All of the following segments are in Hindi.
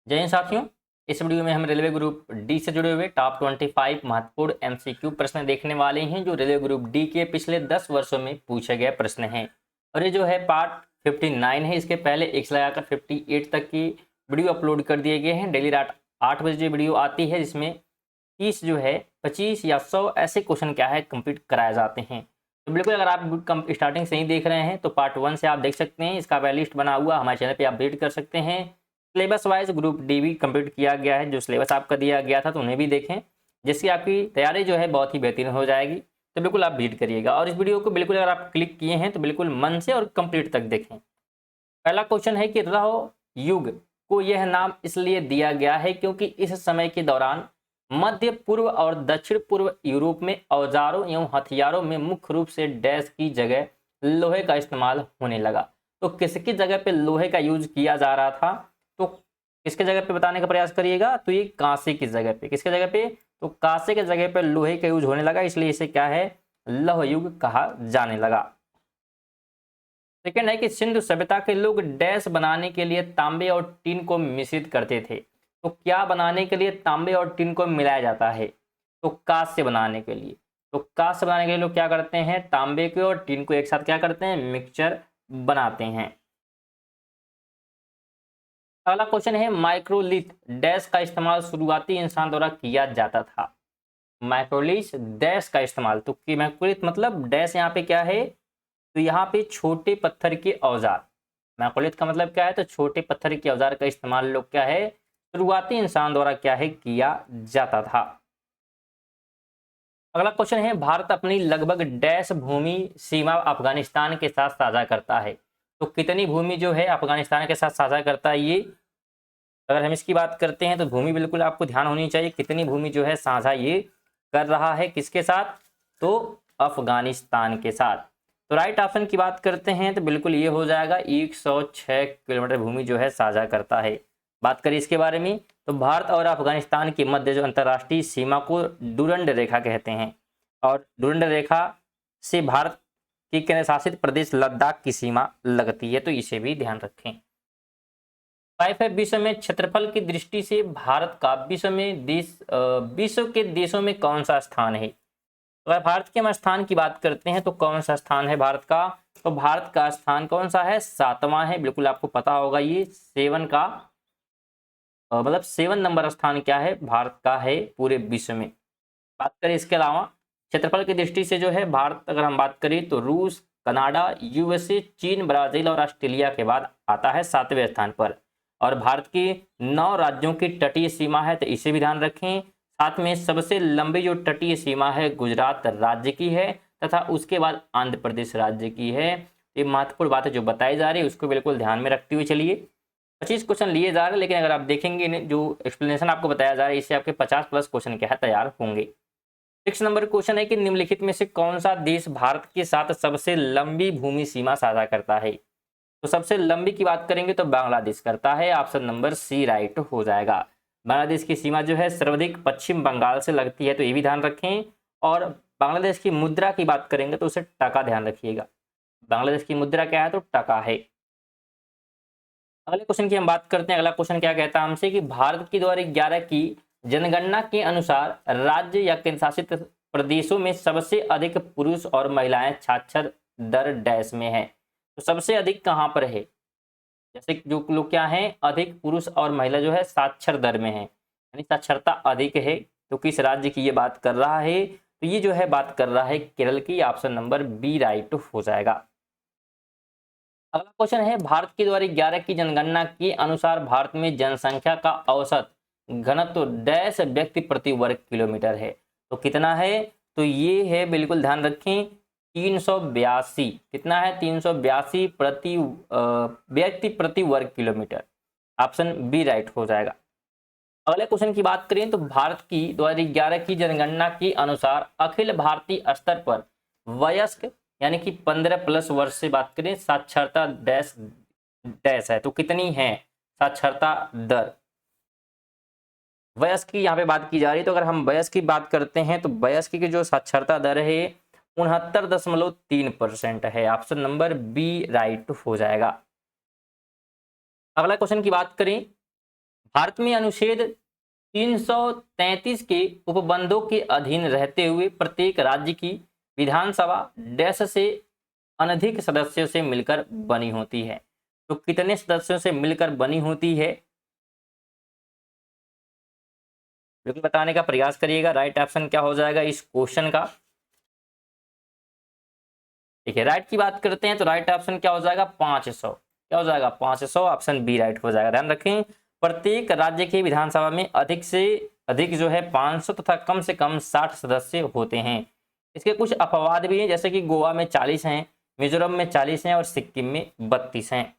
जय हिंद साथियों। इस वीडियो में हम रेलवे ग्रुप डी से जुड़े हुए टॉप 25 महत्वपूर्ण एमसीक्यू प्रश्न देखने वाले हैं जो रेलवे ग्रुप डी के पिछले 10 वर्षों में पूछे गए प्रश्न हैं। और ये जो है पार्ट 59 है। इसके पहले एक से लगाकर 58 तक की वीडियो अपलोड कर दिए गए हैं। डेली रात 8 बजे वीडियो आती है जिसमें 30 जो है 25 या 100 ऐसे क्वेश्चन क्या है कंप्लीट कराए जाते हैं। तो बिल्कुल अगर आप स्टार्टिंग से ही देख रहे हैं तो पार्ट 1 से आप देख सकते हैं। इसका लिस्ट बना हुआ हमारे चैनल पे आप विजिट कर सकते हैं। सिलेबस वाइज ग्रुप डी भी कंप्लीट किया गया है। जो सिलेबस आपका दिया गया था तो उन्हें भी देखें, जिससे आपकी तैयारी जो है बहुत ही बेहतरीन हो जाएगी। तो बिल्कुल आप विजिट करिएगा और इस वीडियो को बिल्कुल अगर आप क्लिक किए हैं तो बिल्कुल मन से और कंप्लीट तक देखें। पहला क्वेश्चन है कि रहो युग को यह नाम इसलिए दिया गया है क्योंकि इस समय के दौरान मध्य पूर्व और दक्षिण पूर्व यूरोप में औजारों एवं हथियारों में मुख्य रूप से डैश की जगह लोहे का इस्तेमाल होने लगा। तो किसकी जगह पे लोहे का यूज किया जा रहा था? तो किसके जगह पे बताने का प्रयास करिएगा, तो ये कांसे की जगह पे। किसके जगह पे? तो कांसे के जगह पे लोहे का यूज होने लगा, इसलिए इसे क्या है, लौह युग कहा जाने लगा। सेकेंड है कि सिंधु सभ्यता के लोग डैश बनाने के लिए तांबे और टीन को मिश्रित करते थे। तो क्या बनाने के लिए तांबे और टीन को मिलाया जाता है? तो कांस्य बनाने के लिए। तो कांस्य बनाने के लिए लोग क्या करते हैं, तांबे के और टीन को एक साथ क्या करते हैं, मिक्सचर बनाते हैं। अगला क्वेश्चन है माइक्रोलिथ डैश का इस्तेमाल शुरुआती इंसान द्वारा किया जाता था। माइक्रोलिथ डैश का इस्तेमाल, तो कि माइक्रोलिथ मतलब डैश यहाँ पे क्या है, तो यहाँ पे छोटे पत्थर के औजार। मैक्रोलिथ का मतलब क्या है, तो छोटे पत्थर के औजार का इस्तेमाल लोग क्या है, शुरुआती इंसान द्वारा क्या है, किया जाता था। अगला क्वेश्चन है भारत अपनी लगभग डैश भूमि सीमा अफगानिस्तान के साथ साझा करता है। तो कितनी भूमि जो है अफगानिस्तान के साथ साझा करता है ये? अगर हम इसकी बात करते हैं तो भूमि बिल्कुल आपको ध्यान होनी चाहिए, कितनी भूमि जो है साझा ये कर रहा है, किसके साथ, तो अफगानिस्तान के साथ। तो राइट ऑप्शन की बात करते हैं तो बिल्कुल ये हो जाएगा, 106 किलोमीटर भूमि जो है साझा करता है। बात करें इसके बारे में तो भारत और अफगानिस्तान के मध्य जो अंतर्राष्ट्रीय सीमा को डुरंड रेखा कहते हैं, और डुरंड रेखा से भारत के केंद्र शासित प्रदेश लद्दाख की सीमा लगती है, तो इसे भी ध्यान रखें। 5 है विश्व में क्षेत्रफल की दृष्टि से भारत का विश्व के देशों में कौन सा स्थान है? अगर भारत के हम स्थान की बात करते हैं तो कौन सा स्थान है भारत का? तो भारत का स्थान कौन सा है, 7वां है। बिल्कुल आपको पता होगा ये 7 का मतलब 7 नंबर स्थान क्या है, भारत का है पूरे विश्व में। बात करें इसके अलावा क्षेत्रफल की दृष्टि से जो है भारत, अगर हम बात करें तो रूस, कनाडा, यूएसए, चीन, ब्राजील और ऑस्ट्रेलिया के बाद आता है 7वें स्थान पर। और भारत की 9 राज्यों की तटीय सीमा है, तो इसे भी ध्यान रखें। साथ में सबसे लंबी जो तटीय सीमा है गुजरात राज्य की है, तथा उसके बाद आंध्र प्रदेश राज्य की है। ये महत्वपूर्ण बातें जो बताई जा रही है उसको बिल्कुल ध्यान में रखते हुए चलिए। 25 क्वेश्चन लिए जा रहे हैं, लेकिन अगर आप देखेंगे जो एक्सप्लेनेशन आपको बताया जा रहा है इससे आपके 50+ क्वेश्चन क्या है तैयार होंगे। 6 नंबर क्वेश्चन है कि निम्नलिखित में से कौन सा देश भारत के साथ सबसे लंबी भूमि सीमा साझा करता है? तो सबसे लंबी की बात करेंगे तो बांग्लादेश करता है, ऑप्शन नंबर सी राइट हो जाएगा। बांग्लादेश की सीमा जो है सर्वाधिक पश्चिम बंगाल से लगती है, तो ये भी ध्यान रखें। और बांग्लादेश की मुद्रा की बात करेंगे तो उसे टका ध्यान रखिएगा। बांग्लादेश की मुद्रा क्या है, तो टका है। अगले क्वेश्चन की हम बात करते हैं। अगला क्वेश्चन क्या कहता है हमसे कि भारत की 2011 की जनगणना के अनुसार राज्य या केंद्र शासित प्रदेशों में सबसे अधिक पुरुष और महिलाएं साक्षर दर डैश में है। तो सबसे अधिक कहां पर है, जैसे जो लोग क्या हैं, अधिक पुरुष और महिला जो है साक्षर दर में है, यानी साक्षरता अधिक है, तो किस राज्य की ये बात कर रहा है? तो ये जो है बात कर रहा है केरल की, ऑप्शन नंबर बी राइट हो जाएगा। अगला क्वेश्चन है भारत की 2011 की जनगणना के अनुसार भारत में जनसंख्या का औसत घनत्व डैश व्यक्ति प्रति वर्ग किलोमीटर है। तो कितना है, तो ये है, बिल्कुल ध्यान रखें, 382। कितना है, 382 प्रति व्यक्ति प्रति वर्ग किलोमीटर। ऑप्शन बी राइट हो जाएगा। अगले क्वेश्चन की बात करें तो भारत की 2011 की जनगणना के अनुसार अखिल भारतीय स्तर पर वयस्क यानी कि 15+ वर्ष से बात करें साक्षरता डैश डैश है, तो कितनी है साक्षरता दर? वयस्क की यहाँ पे बात की जा रही है, तो अगर हम वयस्क की बात करते हैं तो वयस्क की जो साक्षरता दर है 69.3% है। ऑप्शन नंबर बी राइट हो जाएगा। अगला क्वेश्चन की बात करें, भारत में अनुच्छेद 333 के उपबंधों के अधीन रहते हुए प्रत्येक राज्य की विधानसभा डैश से अनधिक सदस्यों से मिलकर बनी होती है। तो कितने सदस्यों से मिलकर बनी होती है, बिल्कुल बताने का प्रयास करिएगा। राइट ऑप्शन क्या हो जाएगा इस क्वेश्चन का? ठीक है, राइट की बात करते हैं तो राइट ऑप्शन क्या हो जाएगा? 500। क्या हो जाएगा? 500। ऑप्शन बी राइट हो जाएगा। ध्यान रखें, प्रत्येक राज्य की विधानसभा में अधिक से अधिक जो है 500 तथा कम से कम 60 सदस्य होते हैं। इसके कुछ अपवाद भी हैं, जैसे कि गोवा में 40 हैं, मिजोरम में 40 हैं और सिक्किम में 32 हैं।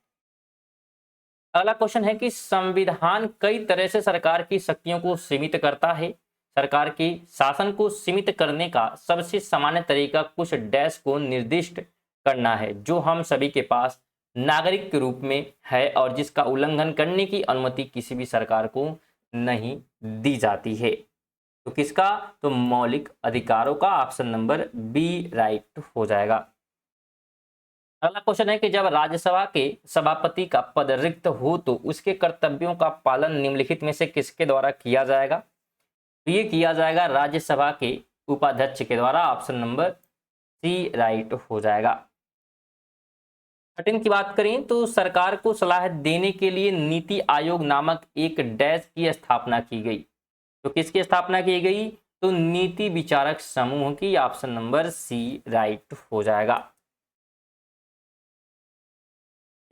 अगला क्वेश्चन है कि संविधान कई तरह से सरकार की शक्तियों को सीमित करता है। सरकार की शासन को सीमित करने का सबसे सामान्य तरीका कुछ डैश को निर्दिष्ट करना है जो हम सभी के पास नागरिक के रूप में है और जिसका उल्लंघन करने की अनुमति किसी भी सरकार को नहीं दी जाती है। तो किसका? तो मौलिक अधिकारों का। ऑप्शन नंबर बी राइट हो जाएगा। अगला क्वेश्चन है कि जब राज्यसभा के सभापति का पद रिक्त हो तो उसके कर्तव्यों का पालन निम्नलिखित में से किसके द्वारा किया जाएगा? तो ये किया जाएगा राज्यसभा के उपाध्यक्ष के द्वारा। ऑप्शन नंबर सी राइट हो जाएगा। 13 की बात करें तो सरकार को सलाह देने के लिए नीति आयोग नामक एक डैश की स्थापना की गई। तो किसकी स्थापना की गई? तो नीति विचारक समूह की। ऑप्शन नंबर सी राइट हो जाएगा।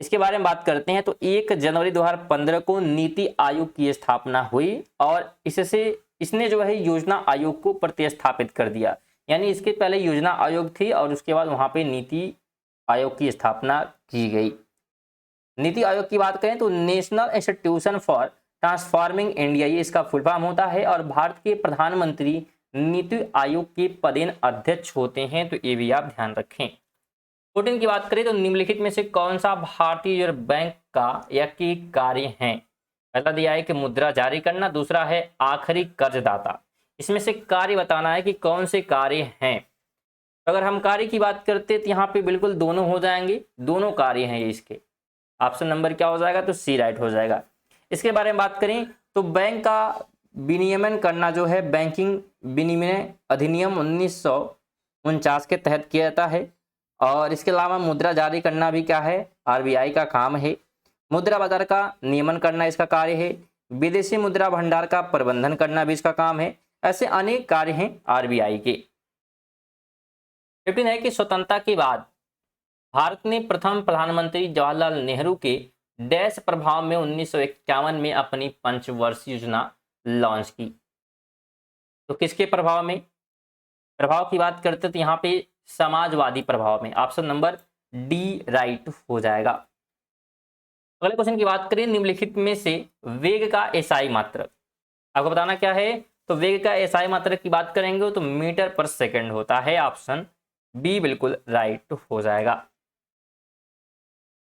इसके बारे में बात करते हैं तो 1 जनवरी 2015 को नीति आयोग की स्थापना हुई और इसने जो है योजना आयोग को प्रतिस्थापित कर दिया। यानी इसके पहले योजना आयोग थी और उसके बाद वहां पे नीति आयोग की स्थापना की गई। नीति आयोग की बात करें तो national institution for transforming India, ये इसका फुल फॉर्म होता है और भारत के प्रधानमंत्री नीति आयोग के पदेन अध्यक्ष होते हैं। तो ये भी आप ध्यान रखें। 14 की बात करें तो निम्नलिखित में से कौन सा भारतीय रिजर्व बैंक का या की कार्य है? पहला दिया है कि मुद्रा जारी करना, दूसरा है आखिरी कर्जदाता। इसमें से कार्य बताना है कि कौन से कार्य हैं। अगर हम कार्य की बात करते तो यहाँ पे बिल्कुल दोनों हो जाएंगे, दोनों कार्य हैं ये इसके। ऑप्शन नंबर क्या हो जाएगा? तो सी राइट हो जाएगा। इसके बारे में बात करें तो बैंक का विनियमन करना जो है बैंकिंग विनिमय अधिनियम 1949 के तहत किया जाता है और इसके अलावा मुद्रा जारी करना भी क्या है? आरबीआई का काम है। मुद्रा बाजार का नियमन करना इसका कार्य है। विदेशी मुद्रा भंडार का प्रबंधन करना भी इसका काम है। ऐसे अनेक कार्य हैं आरबीआई के। 15 है कि स्वतंत्रता के बाद भारत ने प्रथम प्रधानमंत्री जवाहरलाल नेहरू के डैश प्रभाव में 1951 में अपनी पंचवर्षीय योजना लॉन्च की। तो किसके प्रभाव में? प्रभाव की बात करते तो यहाँ पे समाजवादी प्रभाव में। ऑप्शन नंबर डी राइट हो जाएगा। अगले क्वेश्चन की बात करें, निम्नलिखित में से वेग का एसआई मात्रक आपको बताना क्या है? तो वेग का एसआई मात्रक की बात करेंगे तो मीटर पर सेकंड होता है। ऑप्शन बी बिल्कुल राइट हो जाएगा।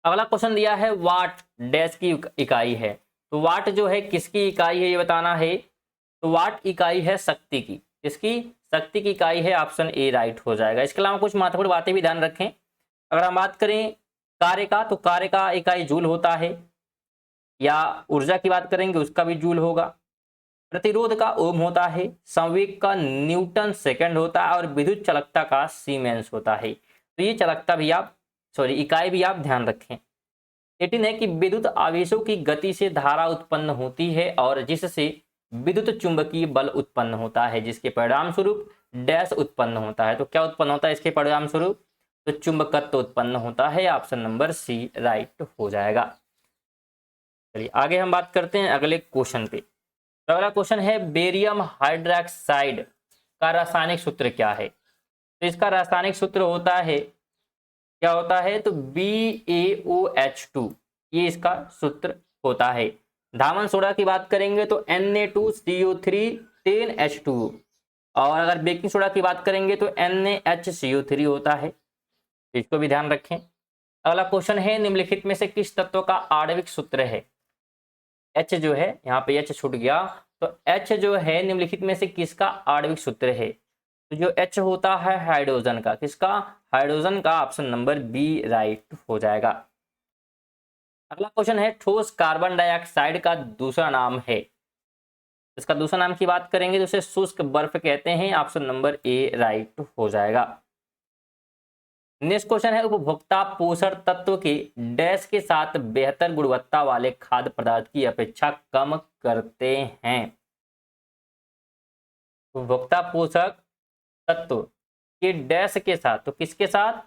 अगला क्वेश्चन दिया है वाट डैश की इकाई है। तो वाट जो है किसकी इकाई है ये बताना है। तो वाट इकाई है शक्ति की। किसकी? शक्ति की इकाई है। ऑप्शन ए राइट हो जाएगा। इसके अलावा कुछ महत्वपूर्ण बातें भी ध्यान रखें। अगर हम बात करें कार्य का तो कार्य का इकाई जूल होता है, या ऊर्जा की बात करेंगे उसका भी जूल होगा। प्रतिरोध का ओम होता है, संवेग का न्यूटन सेकंड होता है और विद्युत चालकता का सीमेंस होता है। तो ये चालकता भी आप इकाई भी आप ध्यान रखें। 18 है कि विद्युत आवेशों की गति से धारा उत्पन्न होती है और जिससे विद्युत चुंबकीय बल उत्पन्न होता है, जिसके परिणाम स्वरूप डैश उत्पन्न होता है। तो क्या उत्पन्न होता है इसके परिणाम स्वरूप? तो चुंबकत्व उत्पन्न होता है। ऑप्शन नंबर सी राइट हो जाएगा। चलिए आगे हम बात करते हैं अगले क्वेश्चन पे। तो अगला क्वेश्चन है बेरियम हाइड्रोक्साइड का रासायनिक सूत्र क्या है? तो इसका रासायनिक सूत्र होता है, क्या होता है? तो BaOH2, ये इसका सूत्र होता है। धामन सोडा की बात करेंगे तो Na2CO3 10H2, और अगर बेकिंग सोडा की बात करेंगे तो NaHCO3 होता है। तो इसको भी ध्यान रखें। अगला क्वेश्चन है निम्नलिखित में से किस तत्व का आणविक सूत्र है? H जो है, यहाँ पे H छूट गया, तो H जो है निम्नलिखित में से किसका आणविक सूत्र है? तो जो H होता है हाइड्रोजन का। किसका? हाइड्रोजन का। ऑप्शन नंबर बी राइट हो जाएगा। अगला क्वेश्चन है ठोस कार्बन डाइऑक्साइड का दूसरा नाम है। इसका दूसरा नाम की बात करेंगे तो उसे शुष्क बर्फ कहते हैं। ऑप्शन नंबर ए राइट हो जाएगा। नेक्स्ट क्वेश्चन है उपभोक्ता पोषण तत्व के डैश के साथ बेहतर गुणवत्ता वाले खाद्य पदार्थ की अपेक्षा कम करते हैं। उपभोक्ता पोषक तत्व के डैश के साथ, तो किसके साथ?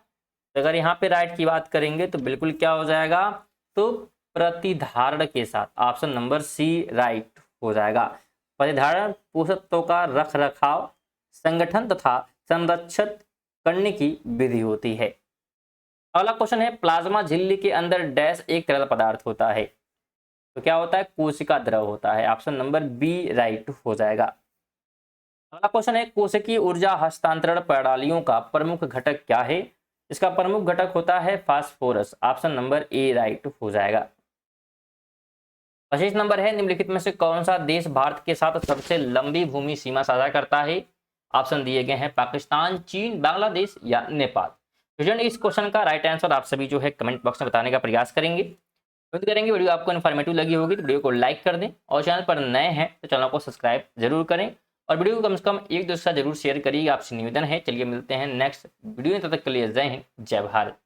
अगर यहाँ पे राइट की बात करेंगे तो बिल्कुल क्या हो जाएगा, तो प्रतिधारण के साथ। ऑप्शन नंबर सी राइट हो जाएगा। प्रतिधारण पोषक तत्वों का रख रखाव, संगठन तथा संरक्षित करने की विधि होती है। अगला क्वेश्चन है प्लाज्मा झिल्ली के अंदर डैश एक तरल पदार्थ होता है। तो क्या होता है? कोशिका द्रव होता है। ऑप्शन नंबर बी राइट हो जाएगा। अगला क्वेश्चन है कोशिकीय ऊर्जा हस्तांतरण प्रणालियों का प्रमुख घटक क्या है? इसका प्रमुख घटक होता है phosphorus. Option number A right हो जाएगा। 25 नंबर है निम्नलिखित में से कौन सा देश भारत के साथ सबसे लंबी भूमि सीमा साझा करता है? ऑप्शन दिए गए हैं पाकिस्तान, चीन, बांग्लादेश या नेपाल। स्टूडेंट इस क्वेश्चन का राइट आंसर आप सभी जो है कमेंट बॉक्स में बताने का प्रयास करेंगे। उम्मीद करेंगे वीडियो आपको इन्फॉर्मेटिव लगी होगी तो वीडियो को लाइक कर दें और चैनल पर नए हैं तो चैनल को सब्सक्राइब जरूर करें और वीडियो को कम से कम एक दूसरे से जरूर शेयर करिए। आपसे निवेदन है। चलिए मिलते हैं नेक्स्ट वीडियो में, तब तक के लिए जय हिंद, जय भारत।